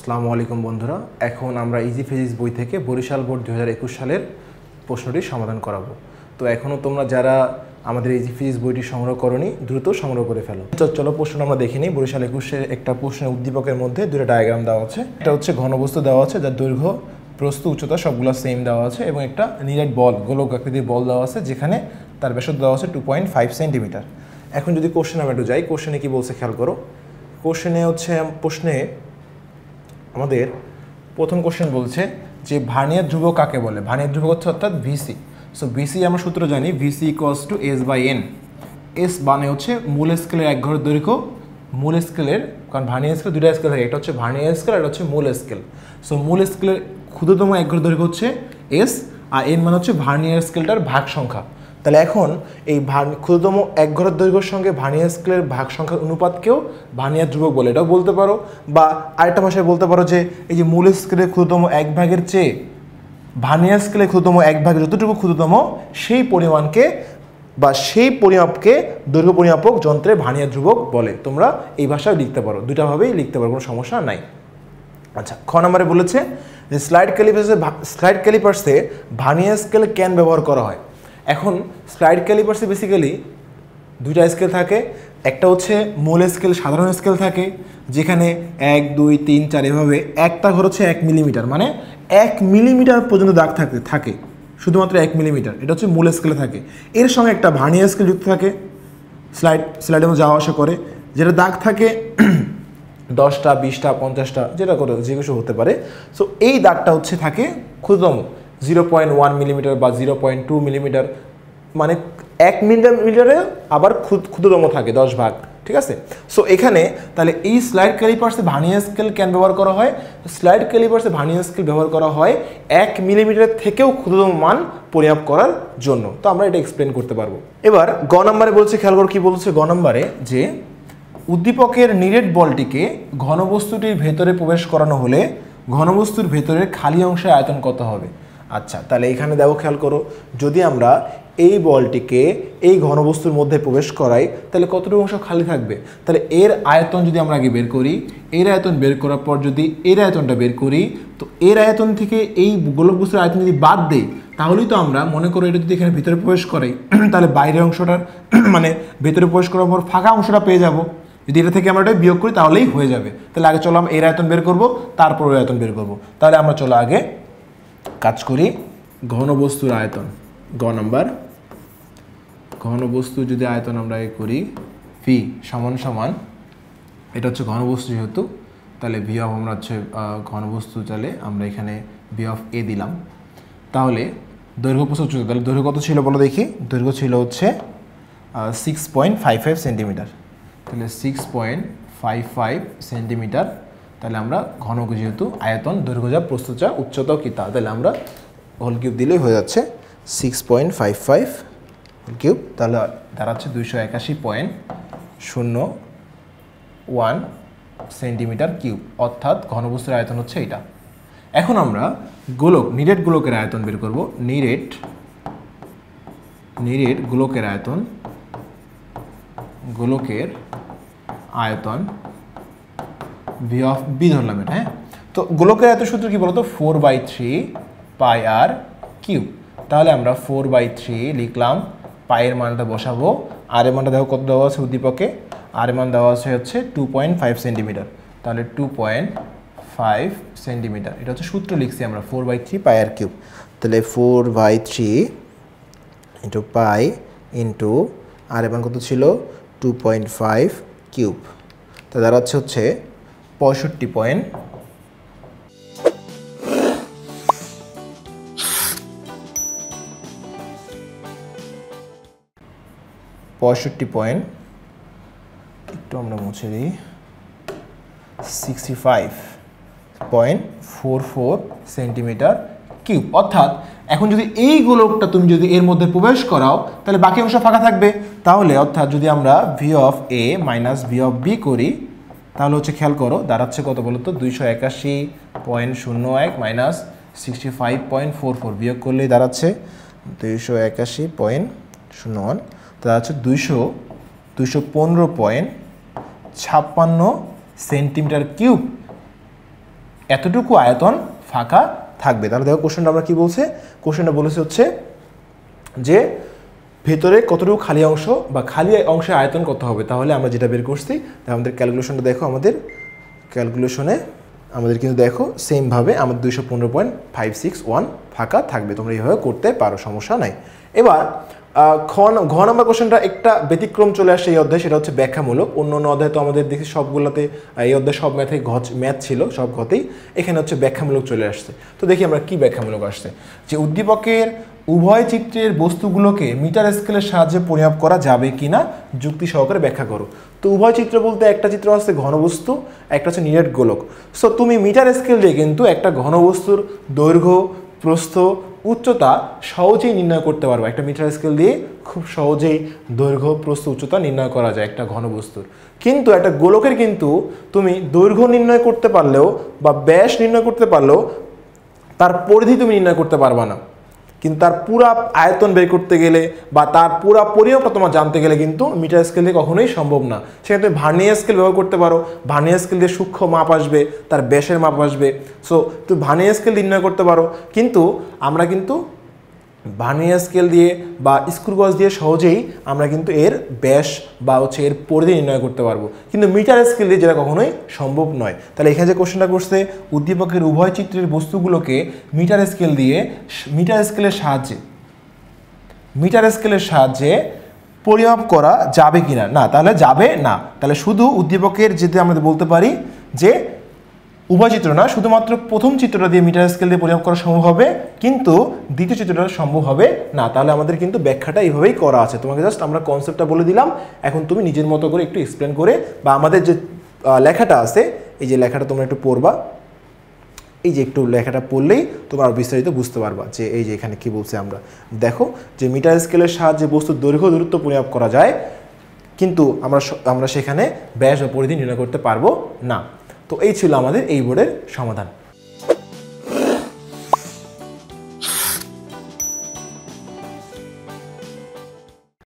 আসসালামু আলাইকুম বন্ধুরা, এখন আমরা ইজি ফিজিক্স বই থেকে বরিশাল বোর্ড 2021 সালের প্রশ্নটি সমাধান করাবো। তো এখনও তোমরা যারা আমাদের ইজি ফিজিক্স বইটি সংগ্রহ করনি দ্রুত সংগ্রহ করে ফেলো। চলো প্রশ্ন আমরা দেখে নিই। বরিশাল 21-এর একটা প্রশ্নের উদ্দীপকের মধ্যে দুটো ডায়াগ্রাম দেওয়া আছে। এটা হচ্ছে ঘনবস্তু দেওয়া আছে যার দৈর্ঘ্য, প্রস্থ, উচ্চতা সবগুলো সেম দেওয়া আছে এবং একটা নিরেট বল, গোলক আকৃতির বল দেওয়া আছে যেখানে তার ব্যাসার্ধ দেওয়া আছে 2.5 সেন্টিমিটার। এখন যদি কোশ্চেনে আমরা একটু যাই, কোশ্চেনে কি বলছে খেয়াল করো। প্রশ্নে আমাদের প্রথম কোশ্চেন বলছে যে ভার্নিয়ার ধ্রুবক কাকে বলে। ভার্নিয়ার ধ্রুবক হচ্ছে অর্থাৎ ভিসি। সো ভিসি আমরা সূত্র জানি, VC equals to S/N। S মানে হচ্ছে মূল স্কেলের এক ঘরের দৈর্ঘ্য, মূল স্কেলের, কারণ ভার্নিয়ার স্কেল দুটো স্কেল থাকে, একটা হচ্ছে ভার্নিয়ার স্কেল আর হচ্ছে মূল স্কেল। সো মূল স্কেলের ক্ষুদ্রতম এক ঘরের দৈর্ঘ্য হচ্ছে এস, আর এন মানে হচ্ছে ভার্নিয়ার স্কেলটার ভাগ সংখ্যা। তাহলে এখন এই ক্ষুদ্রতম এক ঘরের দৈর্ঘ্যের সঙ্গে ভার্নিয়ার স্কেলের ভাগ সংখ্যার অনুপাতকেও ভার্নিয়ার ধ্রুবক বলে, এটাও বলতে পারো। বা আরেকটা ভাষায় বলতে পারো যে এই যে মূল স্কেলের ক্ষুদ্রতম এক ভাগের চেয়ে ভার্নিয়ার স্কেলের ক্ষুদ্রতম এক ভাগের যতটুকু ক্ষুদ্রতম সেই পরিমাণকে বা সেই পরিমাপকে দৈর্ঘ্য পরিমাপক যন্ত্রে ভার্নিয়ার ধ্রুবক বলে। তোমরা এই ভাষায় লিখতে পারো, দুটাভাবেই লিখতে পারো, কোনো সমস্যা নাই। আচ্ছা, খ নম্বরে বলেছে যে স্লাইড ক্যালিপার্সে ভার্নিয়ার স্কেল কেন ব্যবহার করা হয়। এখন স্লাইড ক্যালিপার্সে বেসিক্যালি দুইটা স্কেল থাকে। একটা হচ্ছে মূল স্কেল, সাধারণ স্কেল থাকে যেখানে 1, 2, 3, 4 এভাবে একটা ঘর হচ্ছে 1 মিলিমিটার, মানে 1 মিলিমিটার পর্যন্ত দাগ থাকে শুধুমাত্র 1 মিলিমিটার, এটা হচ্ছে মূল স্কেলে থাকে। এর সঙ্গে একটা ভার্নিয়ার স্কেল যুক্ত থাকে, স্লাইডের মধ্যে যাওয়া আসা করে, যেটা দাগ থাকে 10টা, 20টা, 50টা, যেটা করে যে কিছু হতে পারে। সো এই দাগটা হচ্ছে থাকে ক্ষুদ্রতম 0.1 মিলিমিটার বা 0.2 মিলিমিটার, মানে 1 মিলিমিটারে আবার ক্ষুদ্রতম থাকে 10 ভাগ, ঠিক আছে। সো এখানে তাহলে এই স্লাইড ক্যালিপার্সে ভার্নিয়ার স্কেল কেন ব্যবহার করা হয়। স্লাইড ক্যালিপার্সে ভার্নিয়ার স্কেল ব্যবহার করা হয় 1 মিলিমিটারের থেকেও ক্ষুদ্রতম মান পরিমাপ করার জন্য। তো আমরা এটা এক্সপ্লেন করতে পারবো। এবার গ নম্বরে বলছে, খেয়াল করে কি বলছে গ নম্বরে, যে উদ্দীপকের নিরেট বলটিকে ঘনবস্তুটির ভেতরে প্রবেশ করানো হলে ঘনবস্তুর ভেতরের খালি অংশের আয়তন কত হবে। আচ্ছা, তাহলে এখানে দেখো, খেয়াল করো, যদি আমরা এই বলটিকে এই ঘনবস্তুর মধ্যে প্রবেশ করাই তাহলে কতটুকু অংশ খালি থাকবে। তাহলে এর আয়তন যদি আমরা আগে বের করি, এর আয়তন বের করার পর যদি এর আয়তনটা বের করি, তো এর আয়তন থেকে এই গোলক বস্তুর আয়তন যদি বাদ দেই তাহলেই তো আমরা মনে করো এটা যদি এখানে ভিতরে প্রবেশ করাই তাহলে বাইরের অংশটার মানে ভেতরে প্রবেশ করার পর ফাঁকা অংশটা পেয়ে যাব। যদি এটা থেকে আমরা এটা বিয়োগ করি তাহলেই হয়ে যাবে। তাহলে আগে চলো আমরা এর আয়তন বের করবো, তারপর এর আয়তন বের করবো। তাহলে আমরা চলো আগে কাজ করি ঘনবস্তুর আয়তন। গ নাম্বার, ঘনবস্তু যদি আয়তন আমরা করি ভি সমান সমান, এটা হচ্ছে ঘনবস্তু যেহেতু, তাহলে ভি অফ আমরা হচ্ছে ঘনবস্তু, তাহলে আমরা এখানে ভি অফ এ দিলাম। তাহলে দৈর্ঘ্য প্রস্থ উচ্চতা, তাহলে দৈর্ঘ্য কত ছিল বলো দেখি। দৈর্ঘ্য ছিল হচ্ছে 6.55 সেন্টিমিটার। তাহলে 6.55 সেন্টিমিটার। তাহলে আমরা ঘনক যেহেতু আয়তন, দৈর্ঘ্য যা, প্রস্থ যা, উচ্চতাও কি তা, তাহলে আমরা হোল কিউব দিলেই হয়ে যাচ্ছে 6.55 হোল কিউব। তাহলে দাঁড়াচ্ছে 281.01 সেন্টিমিটার কিউব, অর্থাৎ ঘনবস্তুর আয়তন হচ্ছে এটা। এখন আমরা নিরেট গোলকের আয়তন বের করব। নিরেট গোলকের আয়তন ভি অফ বি ধরলাম এটা, হ্যাঁ। তো গোলকের আয়তন সূত্র কি বলতো, 4/3 পাই আর কিউব। তাহলে আমরা 4/3 লিখলাম, পায়ের মানটা বসাবো, আর এর মানটা দেখো কত দেওয়া আছে উদ্দীপকে, আর এর মান দেওয়া আছে হচ্ছে 2.5 সেন্টিমিটার। তাহলে 2.5 সেন্টিমিটার, এটা হচ্ছে সূত্র লিখছি আমরা 4/3 পাই আর কিউব। তাহলে 4/3 ইন্টু পাই ইন্টু আর এর মান কত ছিল 2.5 কিউব। তা দাঁড়াচ্ছে হচ্ছে 65 একটু আমরা মুছে দিই 65.44 সেন্টিমিটার কিউব। অর্থাৎ এখন যদি এই গোলকটা তুমি যদি এর মধ্যে প্রবেশ করাও তাহলে বাকি অংশ ফাঁকা থাকবে। তাহলে অর্থাৎ যদি আমরা V of A minus V of B করি তাহলে হচ্ছে, খেয়াল করো, দাঁড়াচ্ছে কত বলো তো, 281.01 মাইনাস 65.44 বিয়োগ করলেই দাঁড়াচ্ছে 281.01, দাঁড়াচ্ছে 215.56 সেন্টিমিটার কিউব এতটুকু আয়তন ফাঁকা থাকবে। তাহলে দেখো কোশ্চেনটা আমরা কি বলছে, কোশ্চেনটা বলেছে হচ্ছে যে ভেতরে কতটুকু খালি অংশ বা খালি অংশের আয়তন কত হবে। তাহলে আমরা যেটা বের করছি, আমাদের ক্যালকুলেশনটা দেখো, আমাদের ক্যালকুলেশনে আমাদের কিন্তু দেখো সেমভাবে আমাদের 215.561 ফাঁকা থাকবে। তোমরা এইভাবে করতে পারো, সমস্যা নাই। এবার ঘ নাম্বার কোশ্চেনটা একটা ব্যতিক্রম চলে আসে এই অধ্যায়, সেটা হচ্ছে ব্যাখ্যামূলক। অন্য অন্য অধ্যায় তো আমাদের দেখি সবগুলোতে, এই অধ্যায় সব ম্যাথ ছিল সব ঘতেই, এখানে হচ্ছে ব্যাখ্যামূলক চলে আসছে। তো দেখি আমরা কি ব্যাখ্যামূলক আসছে, যে উদ্দীপকের উভয় চিত্রের বস্তুগুলোকে মিটার স্কেলের সাহায্যে পরিমাপ করা যাবে কিনা যুক্তি সহকারে ব্যাখ্যা করো। তো উভয় চিত্র বলতে একটা চিত্র আছে ঘনবস্তু, একটা হচ্ছে নিরেট গোলক। সো তুমি মিটার স্কেল দিয়ে কিন্তু একটা ঘনবস্তুর দৈর্ঘ্য, প্রস্থ, উচ্চতা সহজেই নির্ণয় করতে পারবো। একটা মিটার স্কেল দিয়ে খুব সহজেই দৈর্ঘ্য, প্রস্থ, উচ্চতা নির্ণয় করা যায় একটা ঘনবস্তুর। কিন্তু একটা গোলকের কিন্তু তুমি দৈর্ঘ্য নির্ণয় করতে পারলেও বা ব্যাস নির্ণয় করতে পারলেও তার পরিধি তুমি নির্ণয় করতে পারবা না। কিন্তু তার পুরা আয়তন বের করতে গেলে বা তার পুরা পরিমাপটা তোমার জানতে গেলে কিন্তু মিটার স্কেল দিয়ে কখনোই সম্ভব না। সেখানে তুমি ভার্নিয়ার স্কেল ব্যবহার করতে পারো, ভার্নিয়ার স্কেল দিয়ে সূক্ষ্ম মাপ আসবে, তার ব্যাসের মাপ আসবে। সো তুমি ভার্নিয়ার স্কেল নির্ণয় করতে পারো, কিন্তু আমরা কিন্তু ভার্নিয়ার স্কেল দিয়ে বা স্ক্রু গজ দিয়ে সহজেই আমরা কিন্তু এর ব্যাস বা হচ্ছে এর পরিধি নির্ণয় করতে পারবো, কিন্তু মিটার স্কেল দিয়ে যেটা কখনোই সম্ভব নয়। তাহলে এখানে যে কোশ্চেনটা করছে, উদ্দীপকের উভয় চিত্রের বস্তুগুলোকে মিটার স্কেলের সাহায্যে পরিমাপ করা যাবে কিনা, না তাহলে যাবে না। তাহলে শুধু উদ্দীপকের যেতে আমরা বলতে পারি যে উভয় চিত্র না, শুধুমাত্র প্রথম চিত্রটা দিয়ে মিটার স্কেল দিয়ে পরিমাপ করা সম্ভব হবে, কিন্তু দ্বিতীয় চিত্রটা সম্ভব হবে না। তাহলে আমাদের কিন্তু ব্যাখ্যাটা এইভাবেই করা আছে। তোমাকে জাস্ট আমরা কনসেপ্টটা বলে দিলাম, এখন তুমি নিজের মতো করে একটু এক্সপ্লেন করে, বা আমাদের যে লেখাটা আছে, এই যে লেখাটা তোমরা একটু পড়বা, এই যে একটু লেখাটা পড়লেই তোমরা বিস্তারিত বুঝতে পারবা যে এই যে এখানে কি বলছে। আমরা দেখো যে মিটার স্কেলের সাহায্যে বস্তুর দৈর্ঘ্য দূরত্ব পরিমাপ করা যায়, কিন্তু আমরা সেখানে ব্যাস ও পরিধি নির্ণয় করতে পারবো না। তো এই ছিল আমাদের এই বোর্ডের সমাধান।